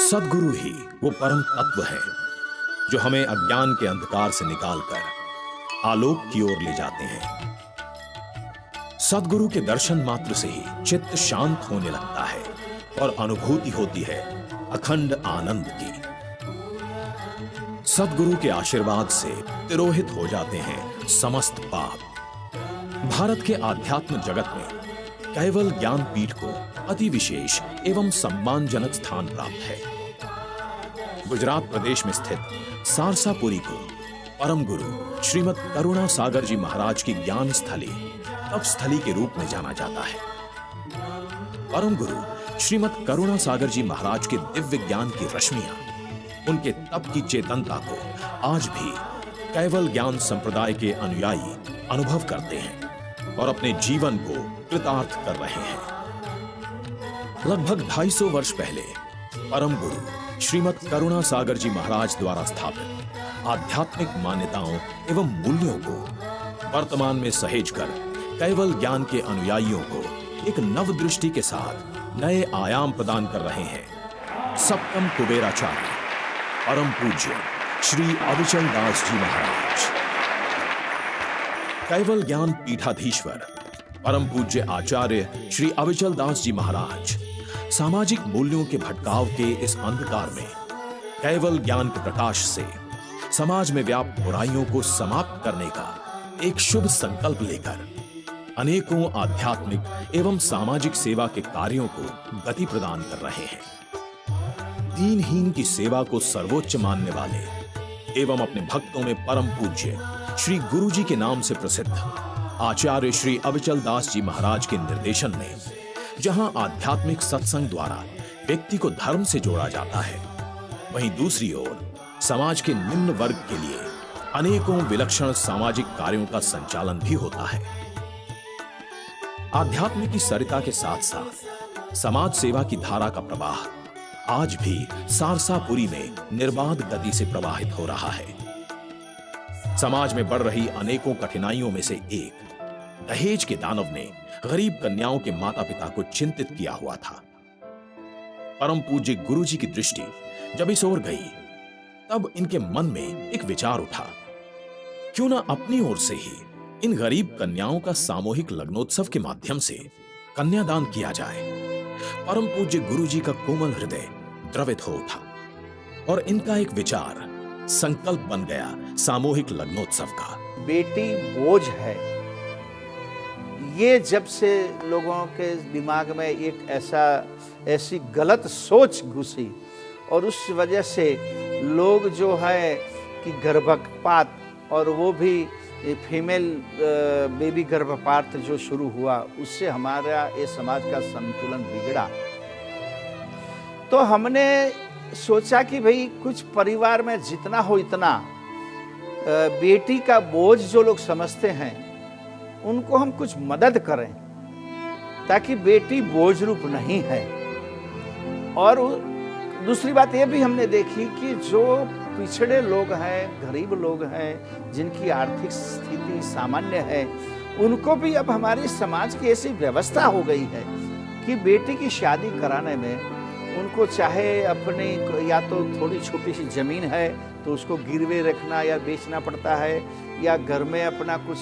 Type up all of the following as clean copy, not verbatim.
सद्गुरु ही वो परम तत्व है जो हमें अज्ञान के अंधकार से निकालकर आलोक की ओर ले जाते हैं। सद्गुरु के दर्शन मात्र से ही चित्त शांत होने लगता है और अनुभूति होती है अखंड आनंद की। सद्गुरु के आशीर्वाद से तिरोहित हो जाते हैं समस्त पाप। भारत के आध्यात्म जगत में कैवल ज्ञान पीठ को अति विशेष एवं सम्मानजनक स्थान प्राप्त है। गुजरात प्रदेश में स्थित सारसापुरी को परम गुरु श्रीमद करुणा सागर जी महाराज की ज्ञान स्थली तप स्थली के रूप में जाना जाता है। परम गुरु श्रीमद करुणा सागर जी महाराज के दिव्य ज्ञान की रश्मियां, उनके तप की चेतनता को आज भी कैवल ज्ञान संप्रदाय के अनुयायी अनुभव करते हैं और अपने जीवन को कृतार्थ कर रहे हैं। लगभग 250 वर्ष पहले परम गुरु श्रीमद करुणा सागर जी महाराज द्वारा स्थापित आध्यात्मिक मान्यताओं एवं मूल्यों को वर्तमान में सहेजकर कैवल ज्ञान के अनुयायियों को एक नव दृष्टि के साथ नए आयाम प्रदान कर रहे हैं। सप्तम कुबेराचार्य परम पूज्य श्री अविचल दास जी महाराज, कैवल ज्ञान पीठाधीश्वर परम पूज्य आचार्य श्री अविचल दास जी महाराज सामाजिक मूल्यों के भटकाव के इस अंधकार में कैवल ज्ञान के प्रकाश से समाज में व्याप्त बुराइयों को समाप्त करने का एक शुभ संकल्प लेकर अनेकों आध्यात्मिक एवं सामाजिक सेवा के कार्यों को गति प्रदान कर रहे हैं। दीनहीन की सेवा को सर्वोच्च मानने वाले एवं अपने भक्तों में परम पूज्य श्री गुरु जी के नाम से प्रसिद्ध आचार्य श्री अविचल दास जी महाराज के निर्देशन में जहां आध्यात्मिक सत्संग द्वारा व्यक्ति को धर्म से जोड़ा जाता है, वहीं दूसरी ओर समाज के निम्न वर्ग के लिए अनेकों विलक्षण सामाजिक कार्यों का संचालन भी होता है। आध्यात्म की सरिता के साथ साथ समाज सेवा की धारा का प्रवाह आज भी सारसापुरी में निर्बाध गति से प्रवाहित हो रहा है। समाज में बढ़ रही अनेकों कठिनाइयों में से एक दहेज के दानव ने गरीब कन्याओं के माता पिता को चिंतित किया हुआ था। परम पूज्य गुरु जी की दृष्टि जब इस ओर गई, तब इनके मन में एक विचार उठा, क्यों ना अपनी ओर से ही इन गरीब कन्याओं का सामूहिक लग्नोत्सव के माध्यम से कन्यादान किया जाए। परम पूज्य गुरु जी का कोमल हृदय द्रवित हो उठा और इनका एक विचार संकल्प बन गया सामूहिक लग्नोत्सव का। बेटी बोझ है, ये जब से लोगों के दिमाग में एक ऐसी गलत सोच घुसी और उस वजह से लोग जो है कि गर्भपात और वो भी फीमेल बेबी गर्भपात जो शुरू हुआ, उससे हमारा ये समाज का संतुलन बिगड़ा। तो हमने सोचा कि भाई कुछ परिवार में जितना हो इतना बेटी का बोझ जो लोग समझते हैं उनको हम कुछ मदद करें, ताकि बेटी बोझ रूप नहीं है। और दूसरी बात ये भी हमने देखी कि जो पिछड़े लोग हैं, गरीब लोग हैं, जिनकी आर्थिक स्थिति सामान्य है, उनको भी अब हमारे समाज की ऐसी व्यवस्था हो गई है कि बेटी की शादी कराने में उनको चाहे अपनी या तो थोड़ी छोटी सी जमीन है तो उसको गिरवे रखना या बेचना पड़ता है, या घर में अपना कुछ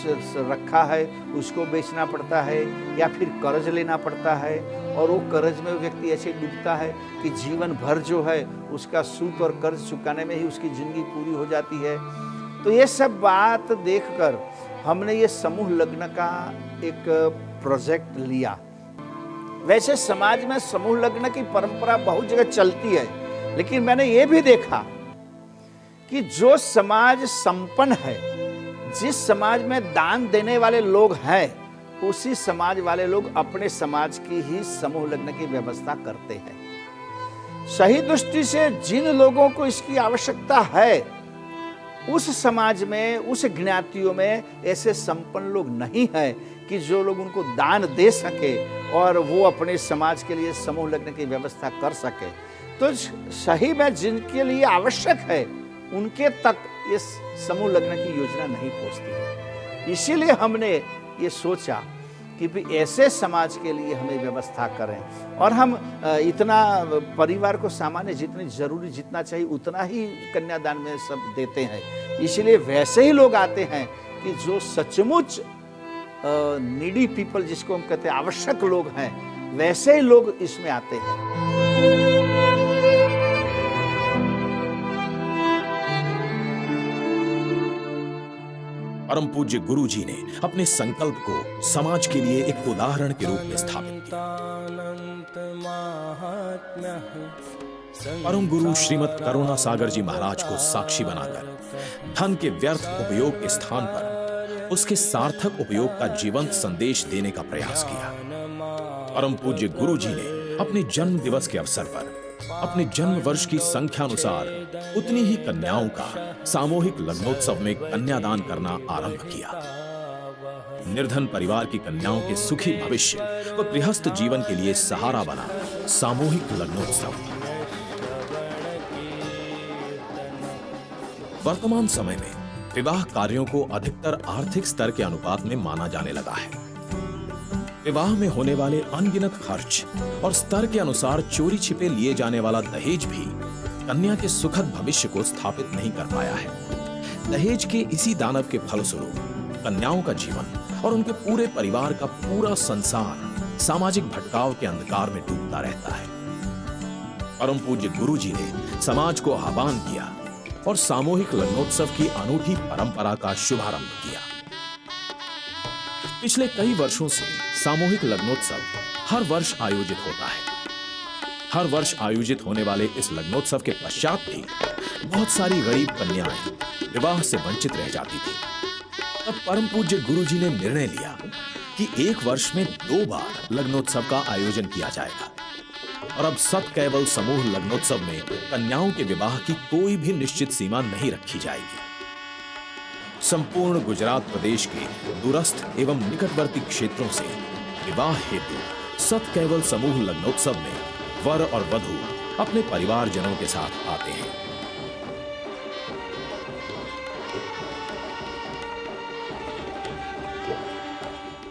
रखा है उसको बेचना पड़ता है, या फिर कर्ज लेना पड़ता है। और वो कर्ज में व्यक्ति ऐसे डूबता है कि जीवन भर जो है उसका सूद और कर्ज चुकाने में ही उसकी जिंदगी पूरी हो जाती है। तो ये सब बात देखकर हमने ये समूह लग्न का एक प्रोजेक्ट लिया। वैसे समाज में समूह लग्न की परंपरा बहुत जगह चलती है, लेकिन मैंने ये भी देखा कि जो समाज संपन्न है, जिस समाज में दान देने वाले लोग हैं, उसी समाज वाले लोग अपने समाज की ही समूह लग्न की व्यवस्था करते हैं। सही दृष्टि से जिन लोगों को इसकी आवश्यकता है, उस समाज में, उस ज्ञातियों में ऐसे संपन्न लोग नहीं हैं कि जो लोग उनको दान दे सके और वो अपने समाज के लिए समूह लग्न की व्यवस्था कर सके। तो सही में जिनके लिए आवश्यक है उनके तक ये समूह लग्न की योजना नहीं पहुंचती है। इसीलिए हमने ये सोचा कि भी ऐसे समाज के लिए हमें व्यवस्था करें और हम इतना परिवार को सामान्य जितनी जरूरी जितना चाहिए उतना ही कन्यादान में सब देते हैं। इसलिए वैसे ही लोग आते हैं कि जो सचमुच नीडी पीपल जिसको हम कहते हैं आवश्यक लोग हैं, वैसे ही लोग इसमें आते हैं। परम पूज्य गुरु जी ने अपने संकल्प को समाज के लिए एक उदाहरण के रूप में स्थापित किया। परम गुरु श्रीमद करुणा सागर जी महाराज को साक्षी बनाकर धन के व्यर्थ उपयोग के स्थान पर उसके सार्थक उपयोग का जीवंत संदेश देने का प्रयास किया। परम पूज्य गुरु जी ने अपने जन्म दिवस के अवसर पर अपने जन्म वर्ष की संख्या अनुसार उतनी ही कन्याओं का सामूहिक लग्नोत्सव में कन्यादान करना आरंभ किया। निर्धन परिवार की कन्याओं के सुखी भविष्य व गृहस्थ जीवन के लिए सहारा बना सामूहिक लग्नोत्सव। वर्तमान समय में विवाह कार्यों को अधिकतर आर्थिक स्तर के अनुपात में माना जाने लगा है। विवाह में होने वाले अनगिनत खर्च और स्तर के अनुसार चोरी छिपे लिए जाने वाला दहेज भी कन्या के सुखद भविष्य को स्थापित नहीं कर पाया है। दहेज के इसी दानव के फलस्वरूप कन्याओं का जीवन और उनके पूरे परिवार का पूरा संसार सामाजिक भटकाव के अंधकार में डूबता रहता है। परम पूज्य गुरु जी ने समाज को आह्वान किया और सामूहिक लग्नोत्सव की अनूठी परंपरा का शुभारंभ किया। पिछले कई वर्षों से सामूहिक लग्नोत्सव हर वर्ष आयोजित होता है। हर वर्ष आयोजित होने वाले इस लग्नोत्सव के पश्चात भी बहुत सारी गरीब कन्याएं विवाह से वंचित रह जाती थी। तब परम पूज्य गुरु जी ने निर्णय लिया कि एक वर्ष में 2 बार लग्नोत्सव का आयोजन किया जाएगा और अब सत कैवल समूह लग्नोत्सव में कन्याओं के विवाह की कोई भी निश्चित सीमा नहीं रखी जाएगी। संपूर्ण गुजरात प्रदेश के दूरस्थ एवं निकटवर्ती क्षेत्रों से विवाह हेतु सत कैवल समूह लग्नोत्सव में वर और वधू अपने परिवारजनों के साथ आते हैं।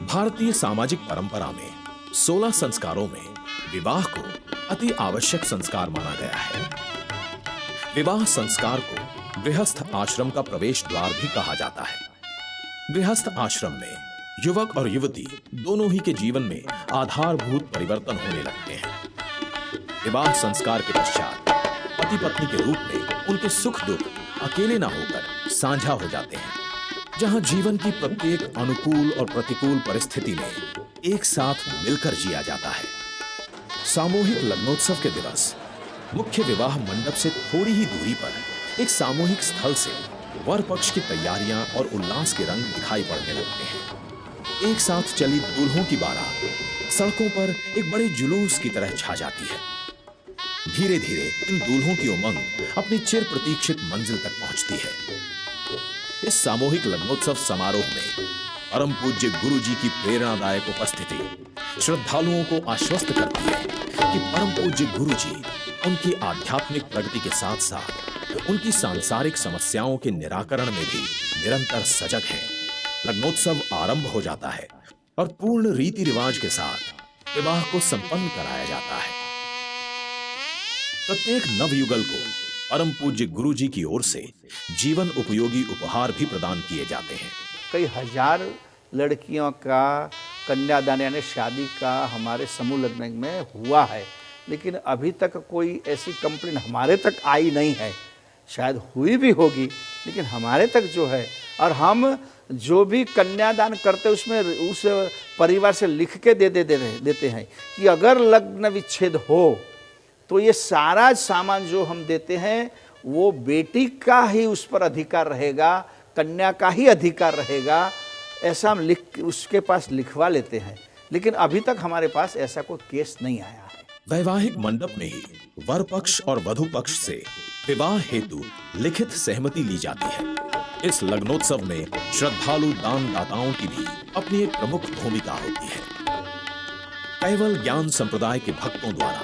भारतीय सामाजिक परंपरा में 16 संस्कारों में विवाह को अति आवश्यक संस्कार माना गया है। विवाह संस्कार को गृहस्थ आश्रम का प्रवेश द्वार भी कहा जाता है। गृहस्थ आश्रम में युवक और युवती दोनों ही के जीवन में आधारभूत परिवर्तन होने लगते हैं। विवाह संस्कार के पश्चात पति पत्नी के रूप में उनके सुख दुख अकेले ना होकर साझा हो जाते हैं, जहां जीवन की प्रत्येक अनुकूल और प्रतिकूल परिस्थिति में एक साथ मिलकर जिया जाता है। सामूहिक लग्नोत्सव के दिवस मुख्य विवाह मंडप से थोड़ी ही दूरी पर एक सामूहिक स्थल से वर पक्ष की तैयारियां और उल्लास के रंग दिखाई पड़ने लगते हैं। एक साथ चली दूल्हों की बारात सड़कों पर एक बड़े जुलूस की तरह छा जाती है। धीरे धीरे इन दूल्हों की उमंग अपनी चिर प्रतीक्षित मंजिल तक पहुंचती है। इस सामूहिक लग्नोत्सव समारोह में परम पूज्य गुरु जी की प्रेरणादायक उपस्थिति श्रद्धालुओं को आश्वस्त करती है कि परम पूज्य गुरु जी उनकी आध्यात्मिक प्रगति के साथ साथ उनकी सांसारिक समस्याओं के निराकरण में भी निरंतर सजग हैं। लग्नोत्सव आरंभ हो जाता है और पूर्ण रीति रिवाज के साथ विवाह को संपन्न कराया जाता है। प्रत्येक नवयुगल को परम पूज्य गुरु जी की ओर से जीवन उपयोगी उपहार भी प्रदान किए जाते हैं। कई हजार लड़कियों का कन्यादान यानी शादी का हमारे समूह लग्न में हुआ है, लेकिन अभी तक कोई ऐसी कंप्लेंट हमारे तक आई नहीं है। शायद हुई भी होगी, लेकिन हमारे तक जो है, और हम जो भी कन्यादान करते उसमें उस परिवार से लिख के देते हैं कि अगर लग्न विच्छेद हो तो ये सारा सामान जो हम देते हैं वो बेटी का ही उस पर अधिकार रहेगा, कन्या का ही अधिकार रहेगा, ऐसा हम उसके पास लिखवा लेते हैं। लेकिन अभी तक हमारे पास ऐसा कोई केस नहीं आया है। वैवाहिक मंडप में ही वर पक्ष और वधु पक्ष से विवाह हेतु लिखित सहमति ली जाती है। इस लग्नोत्सव में श्रद्धालु दानदाताओं की भी अपनी एक प्रमुख भूमिका होती है। कैवल ज्ञान संप्रदाय के भक्तों द्वारा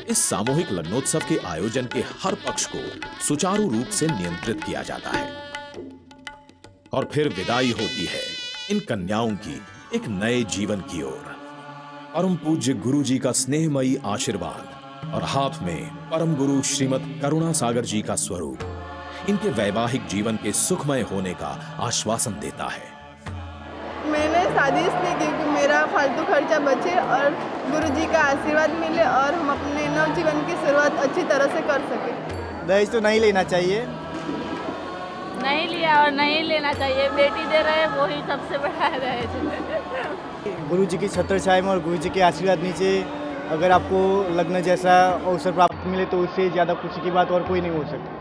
इस सामूहिक लग्नोत्सव के आयोजन के हर पक्ष को सुचारू रूप से नियंत्रित किया जाता है और फिर विदाई होती है इन कन्याओं की एक नए जीवन की ओर। परम पूज्य गुरु जी का स्नेहमयी आशीर्वाद और हाथ में परम गुरु श्रीमद करुणा सागर जी का स्वरूप इनके वैवाहिक जीवन के सुखमय होने का आश्वासन देता है। मैंने शादी इसलिए की कि मेरा फालतू खर्चा बचे और गुरु जी का आशीर्वाद मिले और हम अपने नव जीवन की शुरुआत अच्छी तरह से कर सकें। दहेज तो नहीं लेना चाहिए। नहीं लिया और नहीं लेना चाहिए। बेटी दे रहे वो ही सबसे बड़ा दहेज। गुरु जी की छत्र छाया में और गुरु जी के आशीर्वाद नीचे अगर आपको लग्न जैसा अवसर प्राप्त मिले तो उससे ज़्यादा खुशी की बात और कोई नहीं हो सकती।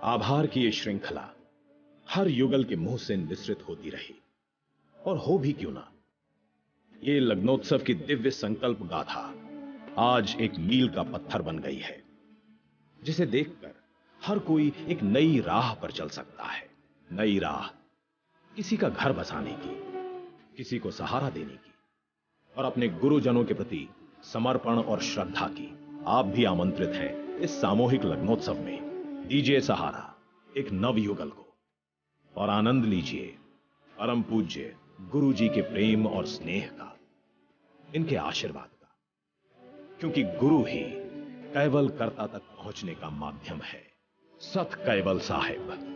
आभार की ये श्रृंखला हर युगल के मुंह से निसृत होती रही, और हो भी क्यों ना। ये लग्नोत्सव की दिव्य संकल्प गाथा आज एक मील का पत्थर बन गई है, जिसे देखकर हर कोई एक नई राह पर चल सकता है। नई राह किसी का घर बसाने की, किसी को सहारा देने की, और अपने गुरुजनों के प्रति समर्पण और श्रद्धा की। आप भी आमंत्रित हैं इस सामूहिक लग्नोत्सव में। दीजिए सहारा एक नव युगल को और आनंद लीजिए परम पूज्य गुरु जी के प्रेम और स्नेह का, इनके आशीर्वाद का, क्योंकि गुरु ही कैवल कर्ता तक पहुंचने का माध्यम है। सत कैवल साहिब।